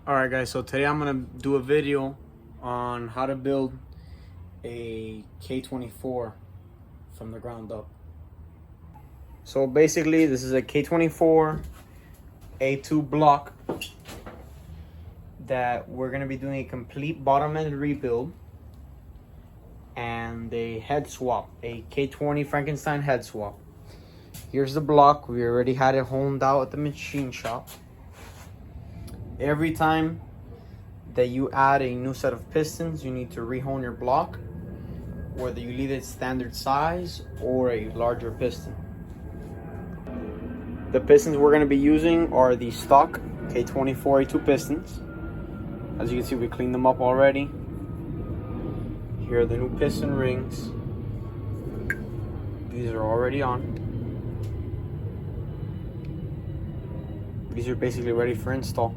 Alright guys, so today I'm going to do a video on how to build a K24 from the ground up. So basically this is a K24 A2 block that we're going to be doing a complete bottom end rebuild and a head swap, a K20 Frankenstein head swap. Here's the block. We already had it honed out at the machine shop. Every time that you add a new set of pistons, you need to rehone your block, whether you leave it standard size or a larger piston. The pistons we're going to be using are the stock K24 A2 pistons. As you can see, we cleaned them up already. Here are the new piston rings. These are already on. These are basically ready for install.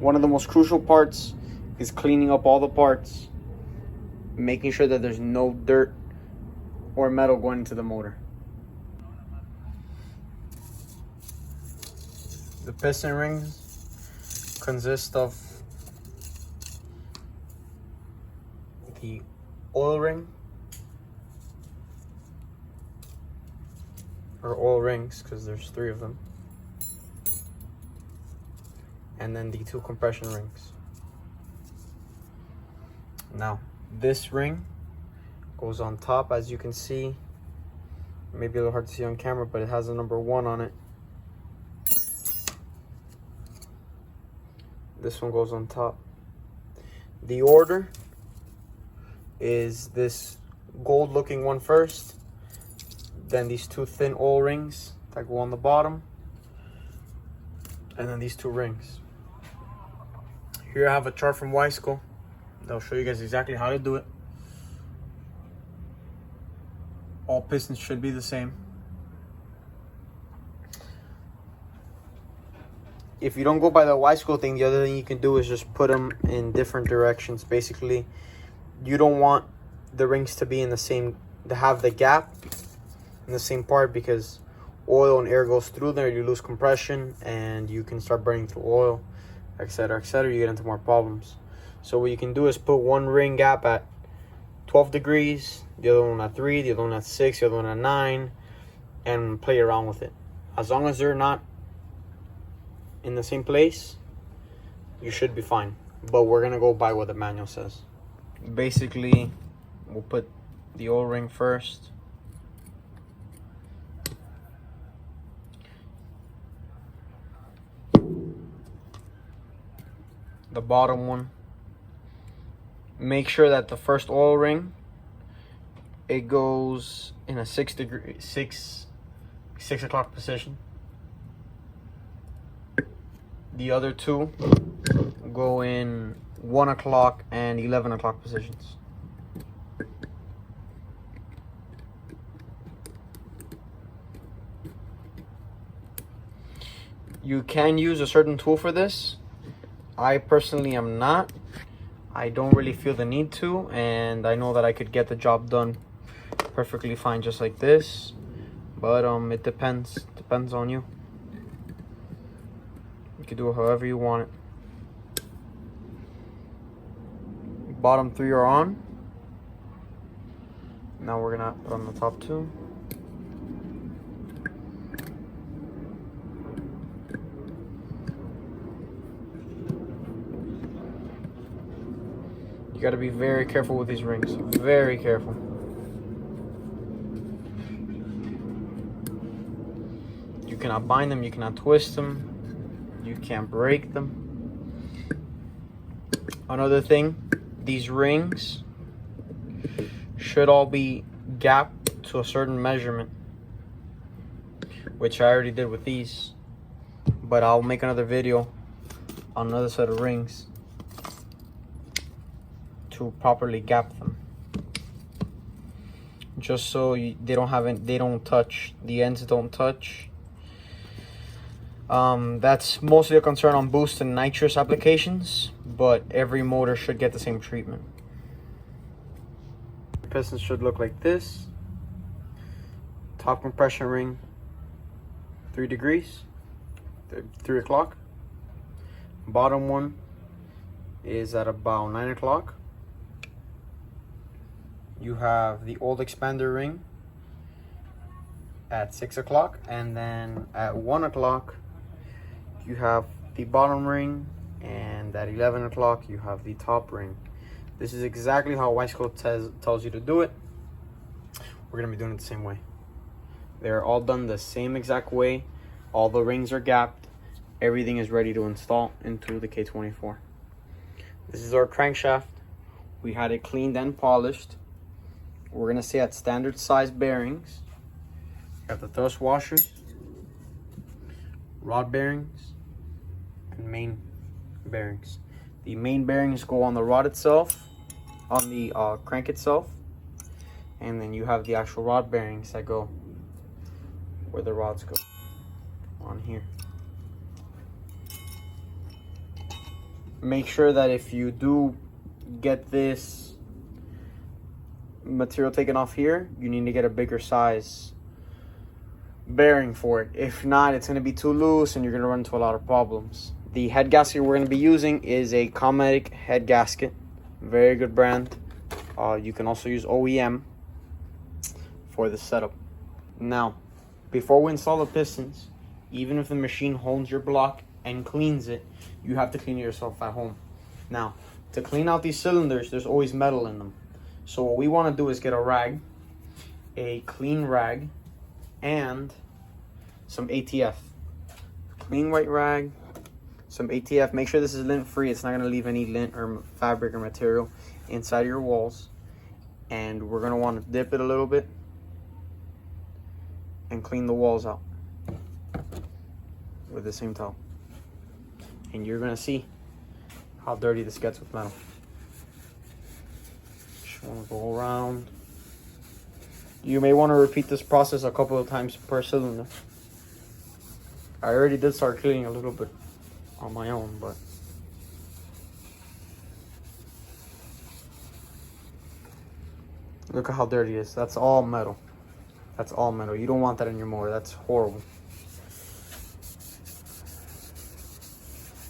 One of the most crucial parts is cleaning up all the parts, making sure that there's no dirt or metal going into the motor. The piston rings consist of the oil ring, or oil rings because there's 3 of them, and then the 2 compression rings. Now this ring goes on top, as you can see, maybe a little hard to see on camera, but it has a number 1 on it. This one goes on top. The order is this gold looking one first, then these 2 thin oil rings that go on the bottom, and then these 2 rings. Here I have a chart from Wisco. They'll show you guys exactly how to do it. All pistons should be the same. If you don't go by the Wisco thing, the other thing you can do is just put them in different directions. Basically, you don't want the rings to be in the same, to have the gap in the same part, because oil and air goes through there, you lose compression and you can start burning through oil, etc, etc. You get into more problems. So what you can do is put one ring gap at 12 degrees, the other one at 3, the other one at 6, the other one at 9, and play around with it. As long as they're not in the same place, you should be fine. But we're gonna go by what the manual says. Basically, we'll put the oil ring first. The bottom one. Make sure that the first oil ring, it goes in a 6 o'clock position. The other 2 go in 1 o'clock and 11 o'clock positions. You can use a certain tool for this. I personally am not. I don't really feel the need to, and I know that I could get the job done perfectly fine just like this, but it depends on you. You can do it however you want it. Bottom 3 are on. Now we're gonna put on the top 2. You gotta be very careful with these rings. Very careful. You cannot bind them, you cannot twist them, you can't break them. Another thing, these rings should all be gapped to a certain measurement, which I already did with these, but I'll make another video on another set of rings to properly gap them, just so they don't touch, the ends don't touch. That's mostly a concern on boost and nitrous applications, but every motor should get the same treatment. Pistons should look like this. Top compression ring 3 degrees, 3 o'clock. Bottom one is at about 9 o'clock. You have the old expander ring at 6 o'clock, and then at 1 o'clock you have the bottom ring, and at 11 o'clock you have the top ring. This is exactly how Wiseco tells you to do it. We're gonna be doing it the same way. They're all done the same exact way. All the rings are gapped. Everything is ready to install into the K24. This is our crankshaft. We had it cleaned and polished. We're gonna say at standard size bearings. Got the thrust washers, rod bearings, and main bearings. The main bearings go on the rod itself, on the crank itself, and then you have the actual rod bearings that go where the rods go, on here. Make sure that if you do get this material taken off here, you need to get a bigger size bearing for it. If not, it's going to be too loose and you're going to run into a lot of problems. The head gasket we're going to be using is a Cometic head gasket. Very good brand. You can also use OEM for the setup. Now, before we install the pistons, even if the machine holds your block and cleans it, you have to clean it yourself at home. Now, to clean out these cylinders, there's always metal in them. So what we want to do is get a rag, a clean rag, and some ATF. Clean white rag, some ATF. Make sure this is lint free. It's not going to leave any lint or fabric or material inside your walls. And we're going to want to dip it a little bit and clean the walls out with the same towel. And you're going to see how dirty this gets with metal. Just want to go around. You may want to repeat this process a couple of times per cylinder. I already did start cleaning a little bit on my own, but look at how dirty it is. That's all metal. That's all metal. You don't want that in your motor. That's horrible.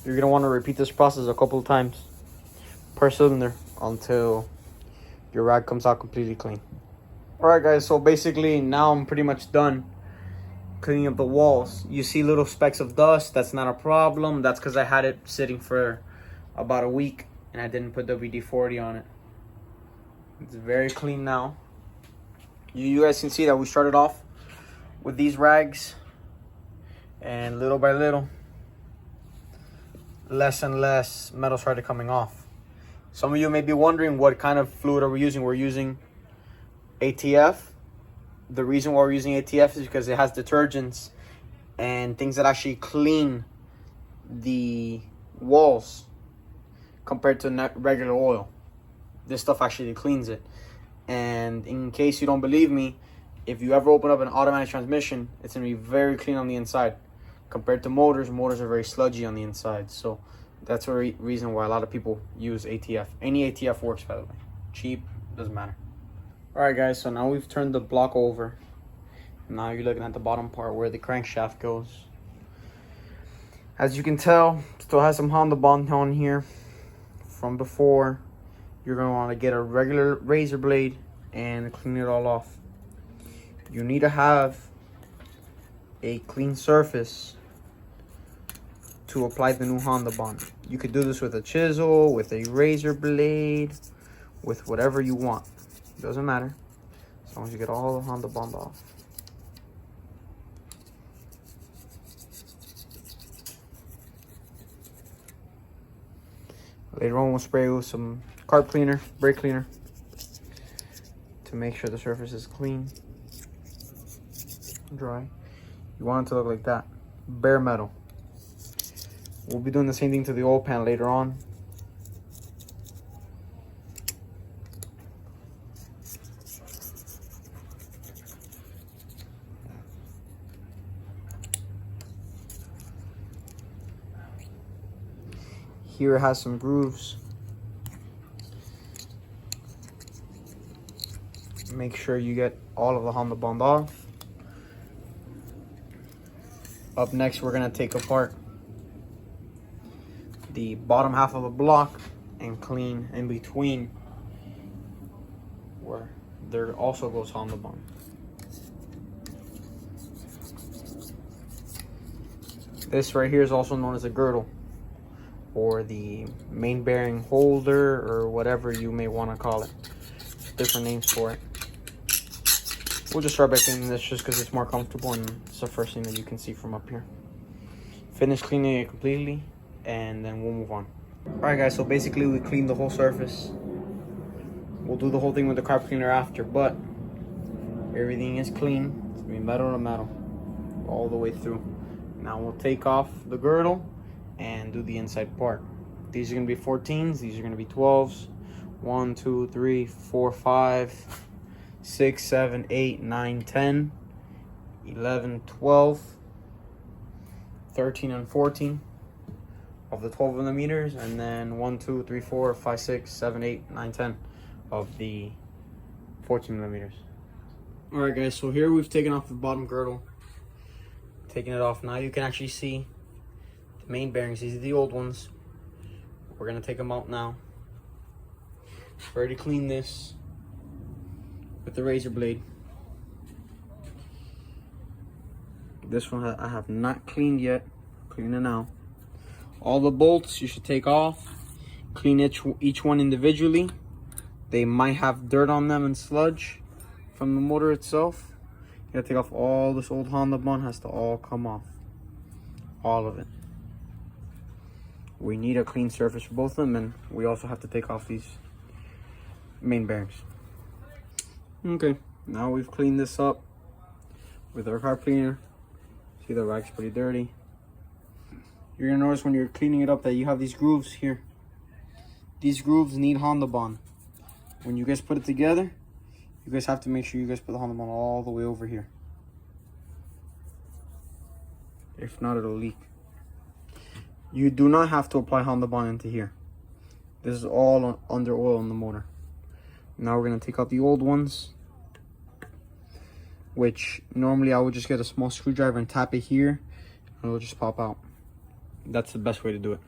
You're going to want to repeat this process a couple of times per cylinder until your rag comes out completely clean. Alright guys, so basically now I'm pretty much done cleaning up the walls. You see little specks of dust. That's not a problem. That's because I had it sitting for about a week and I didn't put WD-40 on it. It's very clean now. You guys can see that we started off with these rags, and little by little, less and less metal started coming off. Some of you may be wondering what kind of fluid are we using. We're using ATF. The reason why we're using ATF is because it has detergents and things that actually clean the walls compared to regular oil. This stuff actually cleans it. And in case you don't believe me, if you ever open up an automatic transmission, it's going to be very clean on the inside. Compared to motors, motors are very sludgy on the inside. So that's the reason why a lot of people use ATF. Any ATF works, by the way. Cheap, doesn't matter. Alright guys, so now we've turned the block over. Now you're looking at the bottom part where the crankshaft goes. As you can tell, still has some Honda bond on here from before. You're going to want to get a regular razor blade and clean it all off. You need to have a clean surface to apply the new Honda bond. You could do this with a chisel, with a razor blade, with whatever you want. Doesn't matter, as long as you get all the Honda bond off. Later on, we'll spray with some carb cleaner, brake cleaner, to make sure the surface is clean, dry. You want it to look like that, bare metal. We'll be doing the same thing to the oil pan later on. Here it has some grooves. Make sure you get all of the Honda bond off. Up next, we're gonna take apart the bottom half of the block and clean in between where there also goes Honda bond. This right here is also known as a girdle, or the main bearing holder, or whatever you may want to call it. Different names for it. We'll just start by cleaning this just because it's more comfortable and it's the first thing that you can see from up here. Finish cleaning it completely and then we'll move on. Alright guys, so basically we cleaned the whole surface. We'll do the whole thing with the carpet cleaner after, but everything is clean. It's gonna be metal to metal all the way through. Now we'll take off the girdle and do the inside part. These are gonna be 14s, these are gonna be 12s. 1, 2, 3, 4, 5, 6, 7, 8, 9, 10, 11, 12, 13, and 14 of the 12 millimeters, and then 1, 2, 3, 4, 5, 6, 7, 8, 9, 10 of the 14 millimeters. Alright guys, so here we've taken off the bottom girdle. Taking it off now, you can actually see the main bearings. These are the old ones. We're gonna take them out now. Ready to clean this with the razor blade. This one I have not cleaned yet. Clean it now. All the bolts you should take off. Clean each one individually. They might have dirt on them and sludge from the motor itself. You gotta take off all this old Honda bond. Has to all come off. All of it. We need a clean surface for both of them, and we also have to take off these main bearings. Okay, now we've cleaned this up with our carpet cleaner. See, the rag's pretty dirty. You're gonna notice when you're cleaning it up that you have these grooves here. These grooves need Honda bond. When you guys put it together, you guys have to make sure you guys put the Honda bond all the way over here. If not, it'll leak. You do not have to apply Honda bond into here. This is all under oil in the motor. Now we're going to take out the old ones, which normally I would just get a small screwdriver and tap it here and it'll just pop out. That's the best way to do it.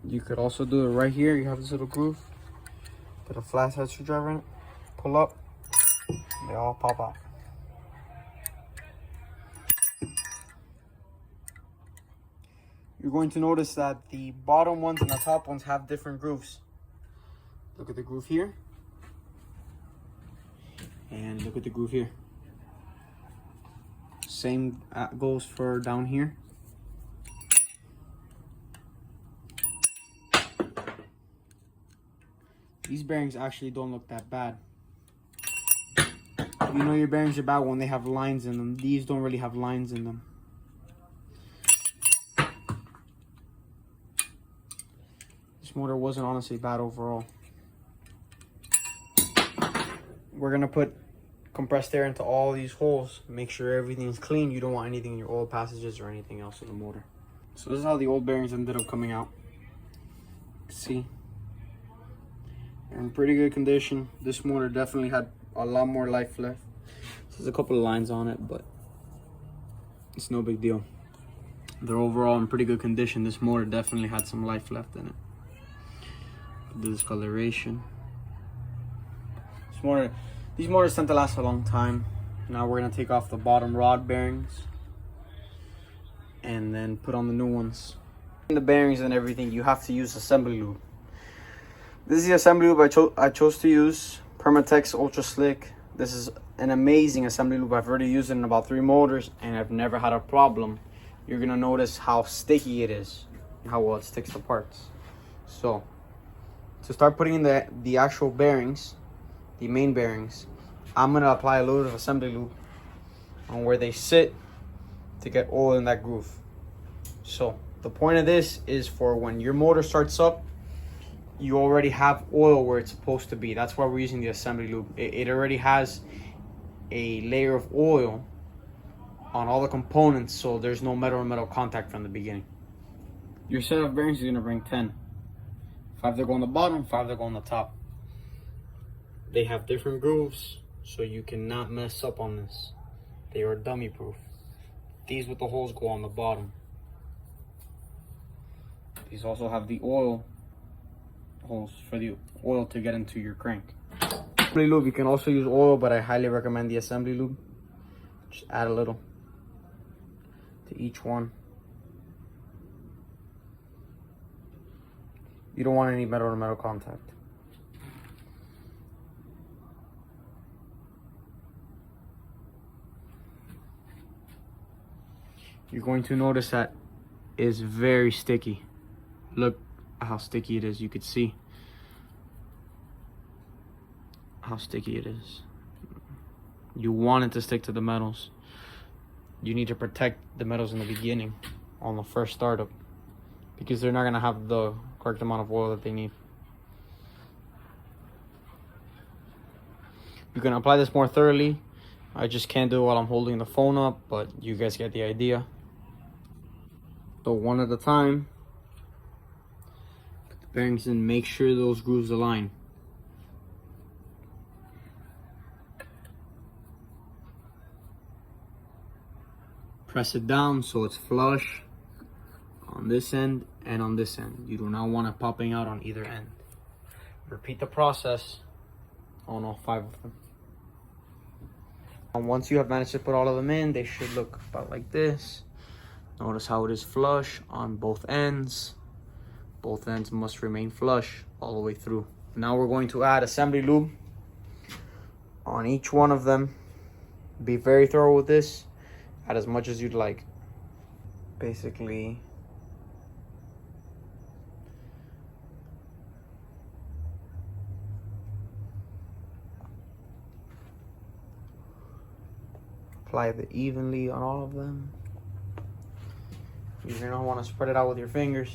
You could also do it right here. You have this little groove, put a flathead screwdriver in it, pull up, they all pop out. You're going to notice that the bottom ones and the top ones have different grooves. Look at the groove here. And look at the groove here. Same goes for down here. These bearings actually don't look that bad. You know your bearings are bad when they have lines in them. These don't really have lines in them. This motor wasn't honestly bad overall. We're gonna put compressed air into all these holes. Make sure everything's clean. You don't want anything in your oil passages or anything else in the motor. So this is how the old bearings ended up coming out. See, they're in pretty good condition. This motor definitely had a lot more life left. There's a couple of lines on it, but it's no big deal. They're overall in pretty good condition. This motor definitely had some life left in it. The discoloration. These motors tend to last a long time. Now we're gonna take off the bottom rod bearings and then put on the new ones. The bearings and everything, you have to use assembly lube. This is the assembly lube I chose to use, Permatex Ultra Slick. This is an amazing assembly lube. I've already used it in about 3 motors and I've never had a problem. You're gonna notice how sticky it is and how well it sticks to parts. So to start putting in the actual bearings, the main bearings, I'm gonna apply a load of assembly lube on where they sit to get oil in that groove. So the point of this is for when your motor starts up, you already have oil where it's supposed to be. That's why we're using the assembly lube. It already has a layer of oil on all the components, so there's no metal contact from the beginning. Your set of bearings is gonna bring 10. 5 that go on the bottom, 5 that go on the top. They have different grooves, so you cannot mess up on this. They are dummy proof. These with the holes go on the bottom. These also have the oil holes for the oil to get into your crank. Assembly lube, you can also use oil, but I highly recommend the assembly lube. Just add a little to each one. You don't want any metal to metal contact. You're going to notice that it's very sticky. Look how sticky it is. You could see how sticky it is. You want it to stick to the metals. You need to protect the metals in the beginning on the first startup, because they're not going to have the correct amount of oil that they need. You can apply this more thoroughly. I just can't do it while I'm holding the phone up, but you guys get the idea. So one at a time, put the bearings in, make sure those grooves align. Press it down so it's flush on this end and on this end. You do not want it popping out on either end. Repeat the process on all 5 of them. And once you have managed to put all of them in, they should look about like this. Notice how it is flush on both ends. Both ends must remain flush all the way through. Now we're going to add assembly lube on each one of them. Be very thorough with this. Add as much as you'd like. Basically, apply it evenly on all of them. You're gonna want to spread it out with your fingers.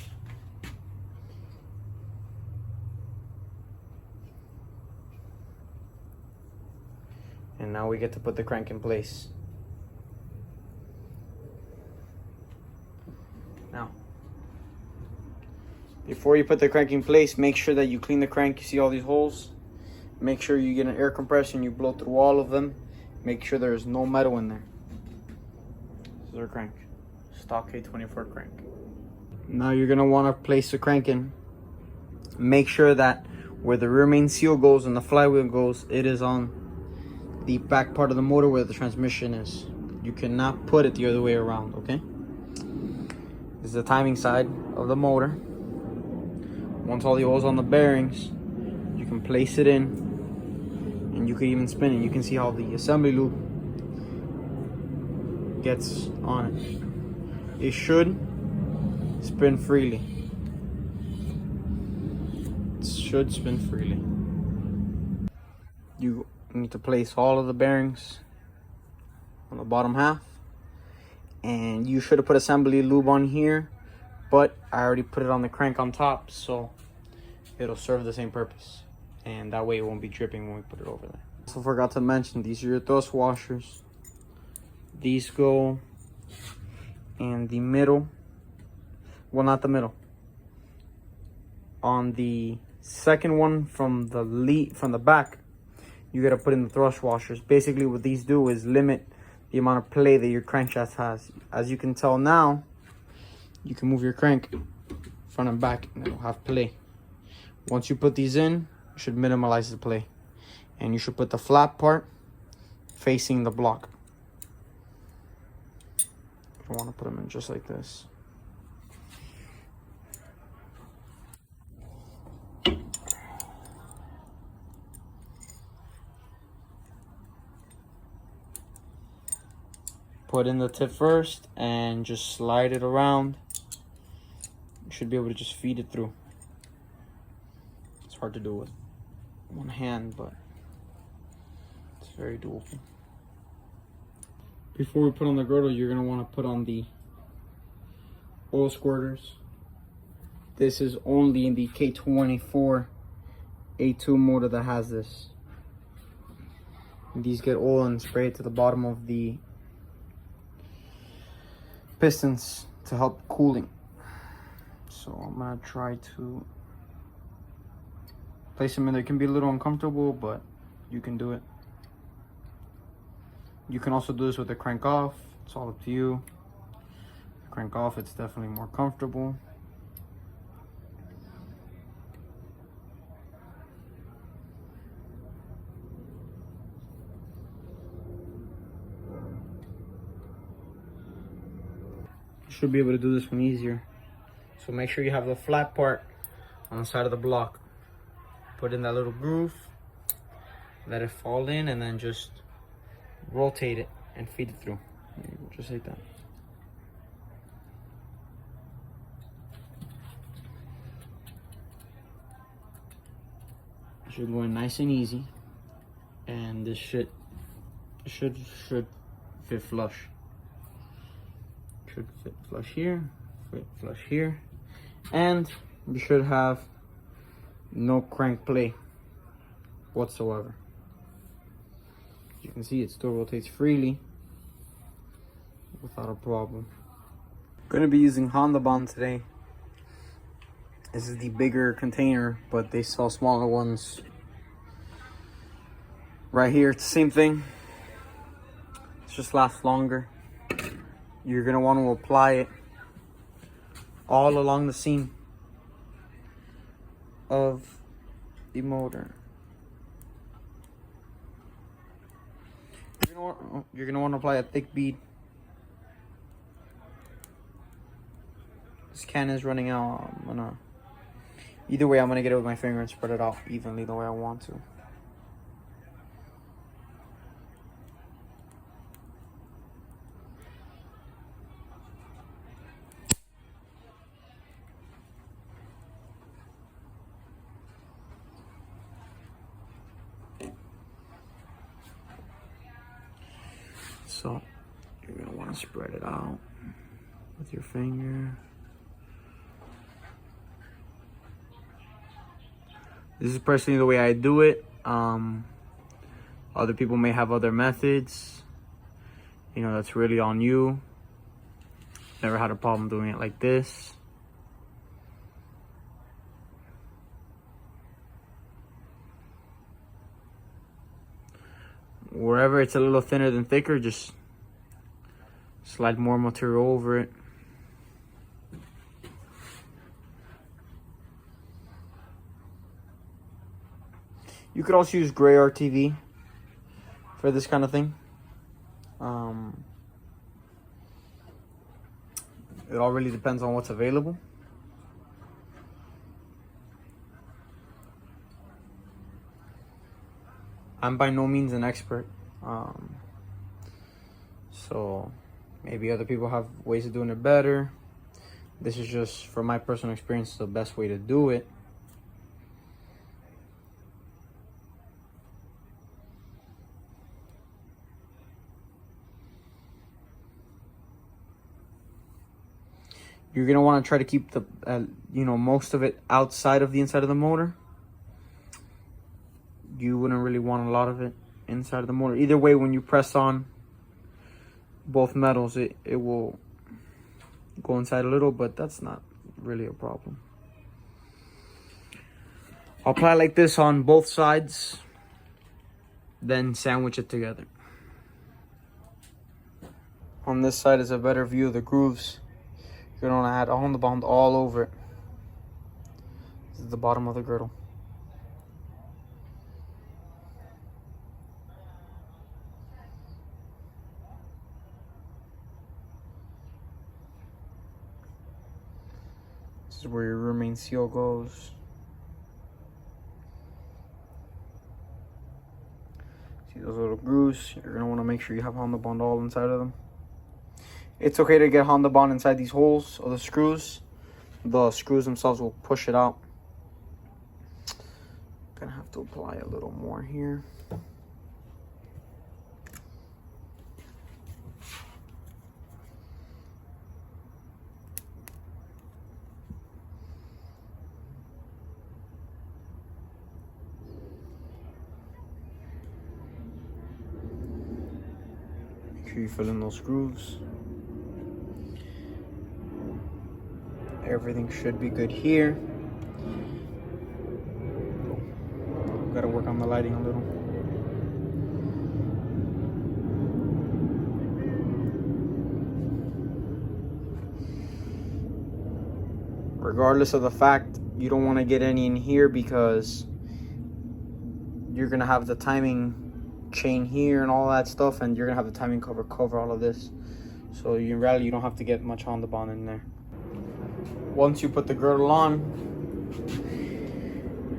And now we get to put the crank in place. Now, before you put the crank in place, make sure that you clean the crank. You see all these holes? Make sure you get an air compressor and you blow through all of them. Make sure there's no metal in there. This is our crank. Stock K24 crank. Now you're gonna want to place the crank in. Make sure that where the rear main seal goes and the flywheel goes, it is on the back part of the motor where the transmission is. You cannot put it the other way around, okay? This is the timing side of the motor. Once all the oil's on the bearings, you can place it in, and you can even spin it. You can see how the assembly lube gets on it. It should spin freely. It should spin freely. You need to place all of the bearings on the bottom half. And you should have put assembly lube on here, but I already put it on the crank on top, so it'll serve the same purpose. And that way it won't be dripping when we put it over there. Also forgot to mention, these are your thrust washers. These go in the middle. Well, not the middle. On the second one from the back, you gotta put in the thrust washers. Basically what these do is limit the amount of play that your crankshaft has. As you can tell now, you can move your crank front and back and it'll have play. Once you put these in, you should minimize the play. And you should put the flat part facing the block. I want to put them in just like this. Put in the tip first and just slide it around. You should be able to just feed it through. It's hard to do with one hand, but it's very doable. Before we put on the girdle, you're going to want to put on the oil squirters. This is only in the K24 A2 motor that has this. These get oil and spray it to the bottom of the pistons to help cooling. So I'm going to try to place them in there. It can be a little uncomfortable, but you can do it. You can also do this with the crank off. It's all up to you. Crank off, it's definitely more comfortable. should be able to do this one easier. So make sure you have the flat part on the side of the block. Put in that little groove, let it fall in, and then just rotate it and feed it through. Just like that. It should go in nice and easy, and this should fit flush. Should fit flush here, fit flush here, and you should have no crank play whatsoever. As you can see, it still rotates freely without a problem. Going to be using Honda Bond today. This is the bigger container, but they sell smaller ones right here. It's the same thing. It just lasts longer. You're going to want to apply it all along the seam of the motor. You're gonna want to apply a thick bead. This can is running out. Either way, I'm gonna get it with my finger and spread it out evenly the way I want to. So you're gonna want to spread it out with your finger. This is personally the way I do it. Other people may have other methods. You know, that's really on you. Never had a problem doing it like this. Wherever it's a little thinner than thicker, just slide more material over it. You could also use gray RTV for this kind of thing. It all really depends on what's available. I'm by no means an expert, so maybe other people have ways of doing it better. This is just, from my personal experience, the best way to do it. You're gonna want to try to keep the, most of it outside of the inside of the motor. You wouldn't really want a lot of it inside of the motor. Either way, when you press on both metals, it will go inside a little, but that's not really a problem. I'll apply like this on both sides, then sandwich it together. On this side is a better view of the grooves. You're gonna add Honda Bond all over it. This is the bottom of the girdle. This is where your rear main seal goes. See those little grooves? You're gonna want to make sure you have Honda Bond all inside of them. It's okay to get Honda Bond inside these holes of the screws. The screws themselves will push it out. Gonna have to apply a little more here. Make sure you fill in those grooves. Everything should be good here. Gotta work on the lighting a little. Regardless of the fact, you don't want to get any in here because you're gonna have the timing chain here and all that stuff, and you're gonna have the timing cover all of this. So you don't have to get much Honda Bond in there. Once you put the girdle on,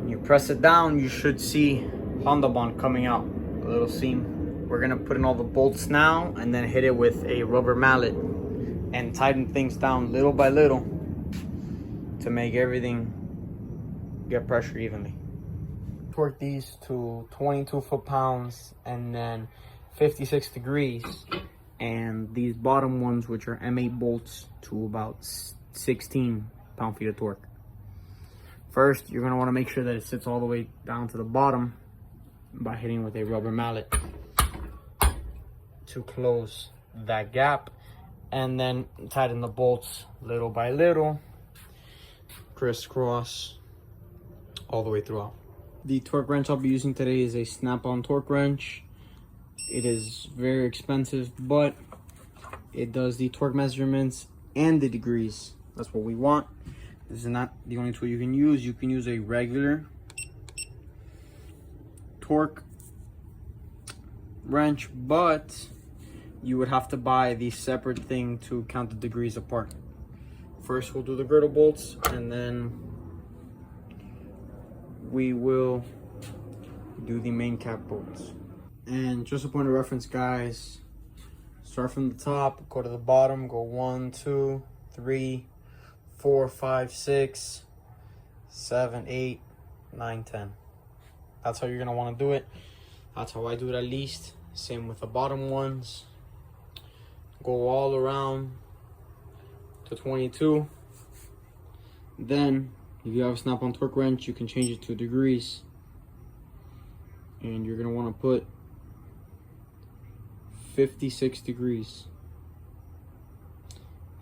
you press it down, you should see Honda Bond coming out, a little seam. We're gonna put in all the bolts now and then hit it with a rubber mallet and tighten things down little by little to make everything get pressure evenly. Torque these to 22 foot-pounds and then 56 degrees, and these bottom ones, which are M8 bolts, to about 16 pound-feet of torque. First, you're going to want to make sure that it sits all the way down to the bottom by hitting with a rubber mallet to close that gap, and then tighten the bolts little by little, crisscross all the way throughout. The torque wrench I'll be using today is a snap-on torque wrench. It is very expensive, but it does the torque measurements and the degrees. That's what we want. This is not the only tool you can use. You can use a regular torque wrench, but you would have to buy the separate thing to count the degrees apart. First, we'll do the girdle bolts, and then we will do the main cap bolts. And just a point of reference, guys, start from the top, go to the bottom, go 1, 2, 3, 4, 5, 6, 7, 8, 9, 10. That's how you're gonna want to do it. That's how I do it, at least. Same with the bottom ones. Go all around to 22. Then if you have a snap-on torque wrench, you can change it to degrees, and you're gonna want to put 56 degrees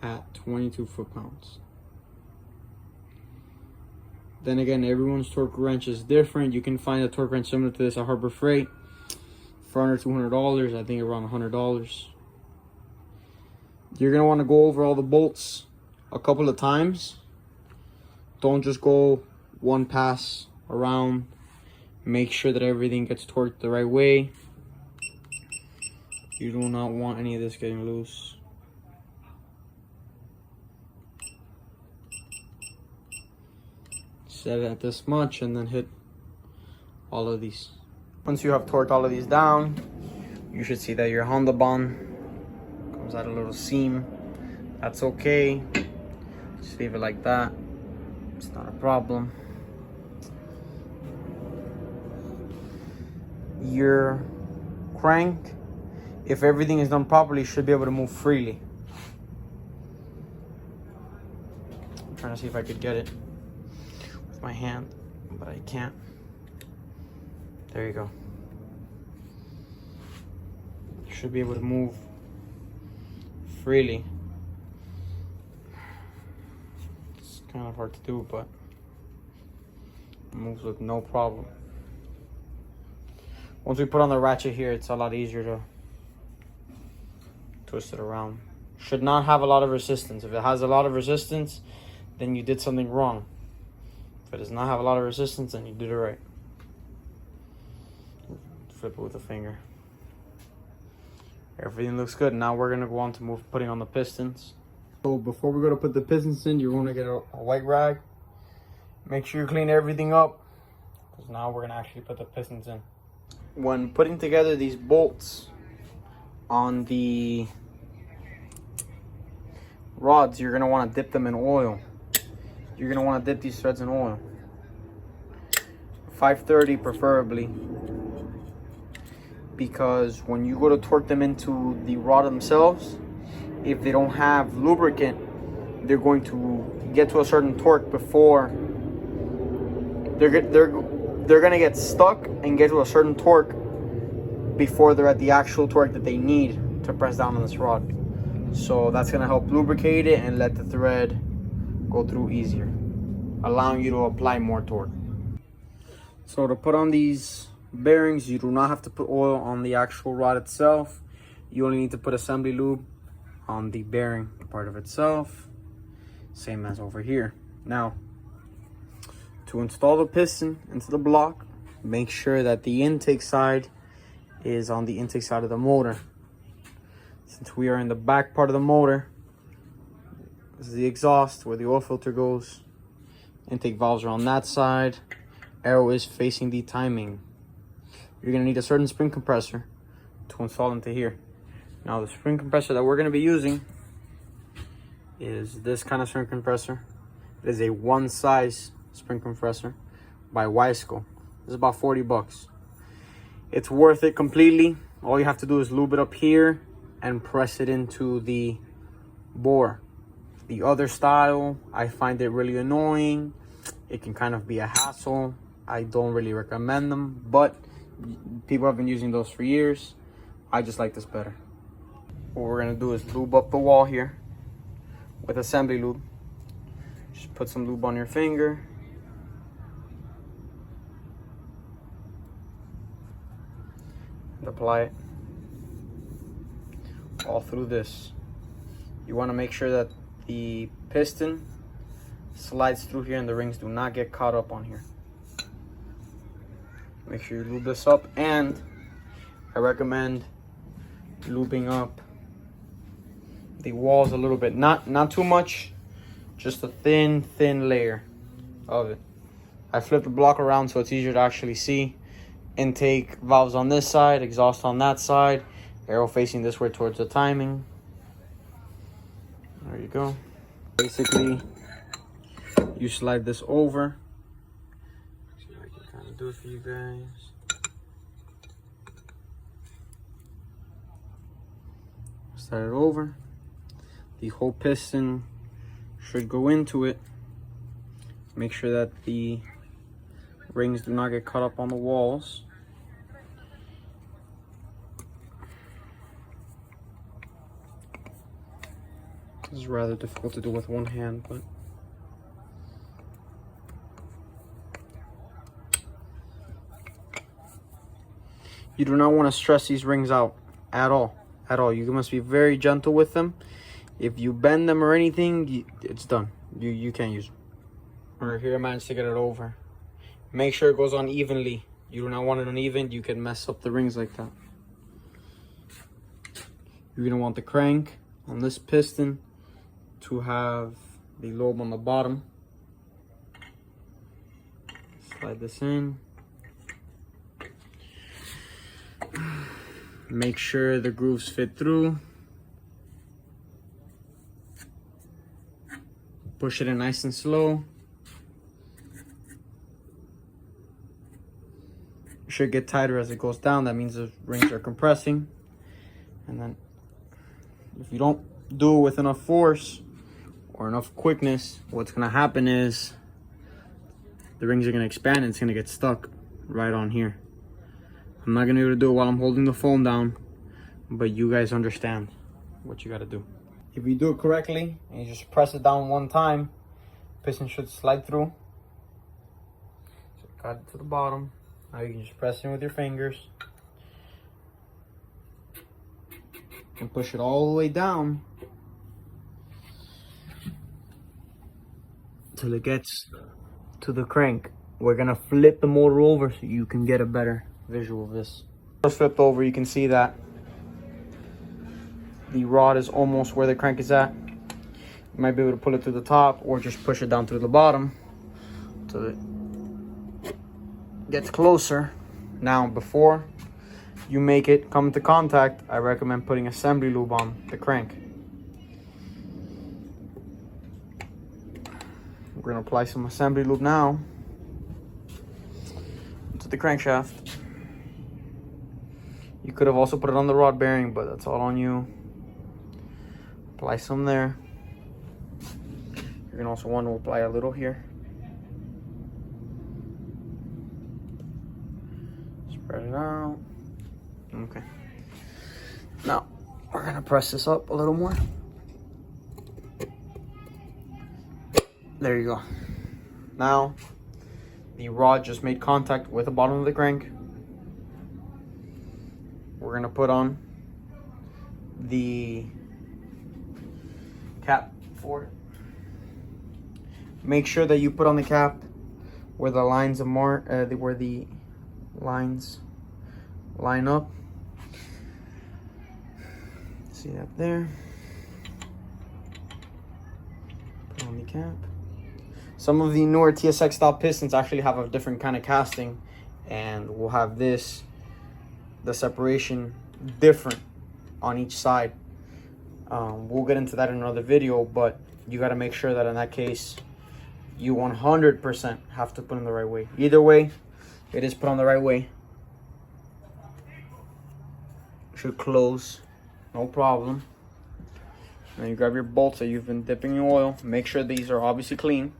at 22 foot-pounds. Then again, everyone's torque wrench is different. You can find a torque wrench similar to this at Harbor Freight for under $200. I think around $100. You're gonna want to go over all the bolts a couple of times. Don't just go one pass around. Make sure that everything gets torqued the right way. You do not want any of this getting loose. Set it at this much and then hit all of these. Once you have torqued all of these down, you should see that your Honda Bond comes out a little seam. That's okay. Just leave it like that. It's not a problem. Your crank, if everything is done properly, should be able to move freely. I'm trying to see if I could get it with my hand, but I can't. There you go. You should be able to move freely. It's kind of hard to do, but it moves with no problem. Once we put on the ratchet here, it's a lot easier to twist it around. Should not have a lot of resistance. If it has a lot of resistance, then you did something wrong. If it does not have a lot of resistance, then you did it right. Flip it with a finger. Everything looks good. Now we're gonna go on to putting on the pistons. So before we go to put the pistons in, you're gonna get a white rag. Make sure you clean everything up, because now we're gonna actually put the pistons in. When putting together these bolts on the rods, you're gonna want to dip them in oil. You're gonna want to dip these threads in oil. 530 preferably, because when you go to torque them into the rod themselves, if they don't have lubricant, they're going to get to a certain torque before they're gonna get stuck and get to a certain torque before they're at the actual torque that they need to press down on this rod. So that's gonna help lubricate it and let the thread go through easier, allowing you to apply more torque. So to put on these bearings, you do not have to put oil on the actual rod itself. You only need to put assembly lube on the bearing part of itself, same as over here. Now, to install the piston into the block, make sure that the intake side is on the intake side of the motor. Since we are in the back part of the motor, this is the exhaust where the oil filter goes. Intake valves are on that side. Arrow is facing the timing. You're going to need a certain spring compressor to install into here. Now the spring compressor that we're going to be using is this kind of spring compressor. It is a one size spring compressor by Wiseco. This is about 40 bucks. It's worth it completely. All you have to do is lube it up here and press it into the bore. The other style, I find it really annoying. It can kind of be a hassle. I don't really recommend them, but people have been using those for years. I just like this better. What we're gonna do is lube up the wall here with assembly lube. Just put some lube on your finger. And apply it all through this. You want to make sure that the piston slides through here and the rings do not get caught up on here. Make sure you lube this up, and I recommend lubing up the walls a little bit, not too much, just a thin layer of it. I flipped the block around so it's easier to actually see. Intake valves on this side, exhaust on that side, arrow facing this way towards the timing. There you go. Basically, you slide this over. See if I can kind of do it for you guys. Slide it over. The whole piston should go into it. Make sure that the rings do not get caught up on the walls. This is rather difficult to do with one hand, but you do not want to stress these rings out at all. You must be very gentle with them. If you bend them or anything, it's done. You can't use them. Right here, I managed to get it over. Make sure it goes on evenly. You do not want it uneven. You can mess up the rings like that. You're going to want the crank on this piston to have the lobe on the bottom. Slide this in. Make sure the grooves fit through. Push it in nice and slow. It should get tighter as it goes down. That means the rings are compressing. And then if you don't do it with enough force or enough quickness, what's going to happen is the rings are going to expand and it's going to get stuck right on here. I'm not going to be able to do it while I'm holding the phone down, but you guys understand what you got to do. If you do it correctly and you just press it down one time, piston should slide through. So got it to the bottom. Now you can just press in with your fingers and push it all the way down till it gets to the crank. We're gonna flip the motor over so you can get a better visual of this. First flipped over, you can see that the rod is almost where the crank is at. You might be able to pull it to the top or just push it down through the bottom so it gets closer. Now, before you make it come into contact, I recommend putting assembly lube on the crank. We're gonna apply some assembly lube now to the crankshaft. You could have also put it on the rod bearing, but that's all on you. Apply some there. You're gonna also want to apply a little here. Spread it out. Okay. Now we're gonna press this up a little more. There you go. Now the rod just made contact with the bottom of the crank. We're gonna put on the cap for it. Make sure that you put on the cap where the lines of where the lines line up. See that there. Put on the cap. Some of the newer TSX style pistons actually have a different kind of casting, and we'll have this, the separation different on each side. We'll get into that in another video, but you got to make sure that in that case you 100% have to put in the right way. Either way, it is put on the right way. Should close, no problem. And then you grab your bolts that you've been dipping in oil. Make sure these are obviously clean.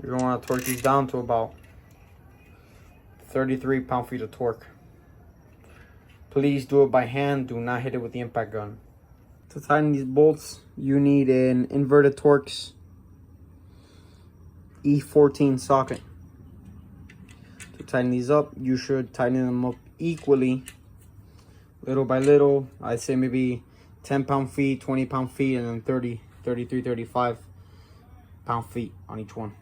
You're going to want to torque these down to about 33 pound-feet of torque. Please do it by hand. Do not hit it with the impact gun. To tighten these bolts, you need an inverted Torx E14 socket. To tighten these up, you should tighten them up equally, little by little. I'd say maybe 10 pound-feet, 20 pound-feet, and then 30, 33, 35 pound-feet on each one.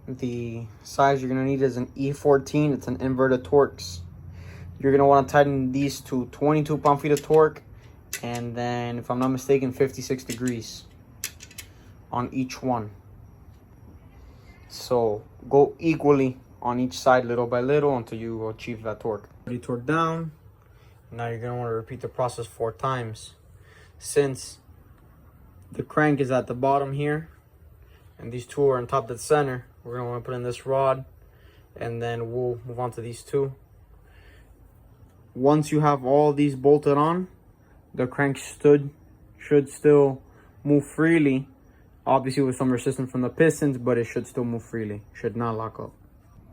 The size you're going to need is an E14. It's an inverted Torx. You're going to want to tighten these to 22 pound-feet of torque, and then, if I'm not mistaken, 56 degrees on each one. So go equally on each side, little by little, until you achieve that torque. Already torque down. Now you're going to want to repeat the process 4 times. Since the crank is at the bottom here, and these two are on top of the center, we're going to want to put in this rod, and then we'll move on to these two. Once you have all these bolted on, the crank should still move freely. Obviously with some resistance from the pistons, but it should still move freely. Should not lock up.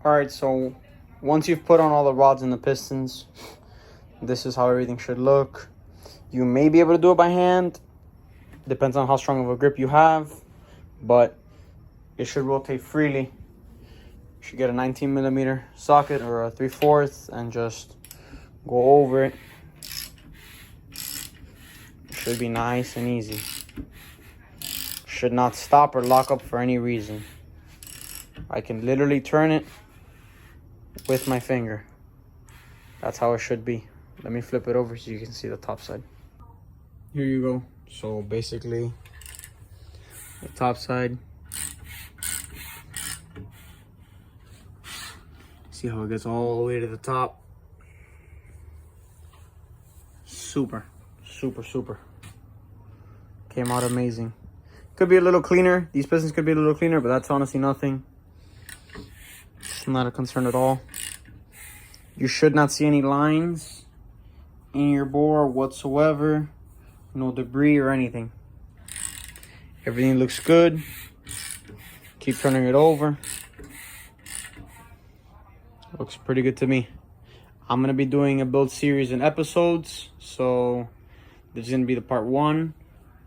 Alright, so once you've put on all the rods and the pistons, this is how everything should look. You may be able to do it by hand. Depends on how strong of a grip you have. But it should rotate freely. You should get a 19mm socket or a 3/4 and just go over it. Should be nice and easy. Should not stop or lock up for any reason. I can literally turn it with my finger. That's how it should be. Let me flip it over so you can see the top side. Here you go. So basically, the top side. See how it gets all the way to the top. Super. Came out amazing. Could be a little cleaner. These pistons could be a little cleaner, but that's honestly nothing. It's not a concern at all. You should not see any lines in your bore whatsoever. No debris or anything. Everything looks good. Keep turning it over. Looks pretty good to me. I'm going to be doing a build series in episodes. So this is going to be the part 1.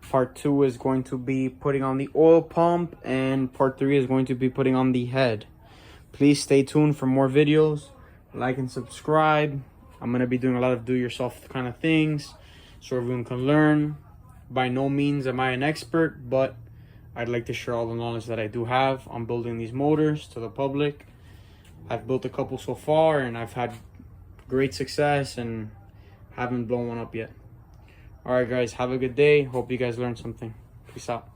Part 2 is going to be putting on the oil pump. And part 3 is going to be putting on the head. Please stay tuned for more videos. Like and subscribe. I'm going to be doing a lot of do-yourself kind of things, so everyone can learn. By no means am I an expert, but I'd like to share all the knowledge that I do have on building these motors to the public. I've built a couple so far, and I've had great success and haven't blown one up yet. Alright guys, have a good day. Hope you guys learned something. Peace out.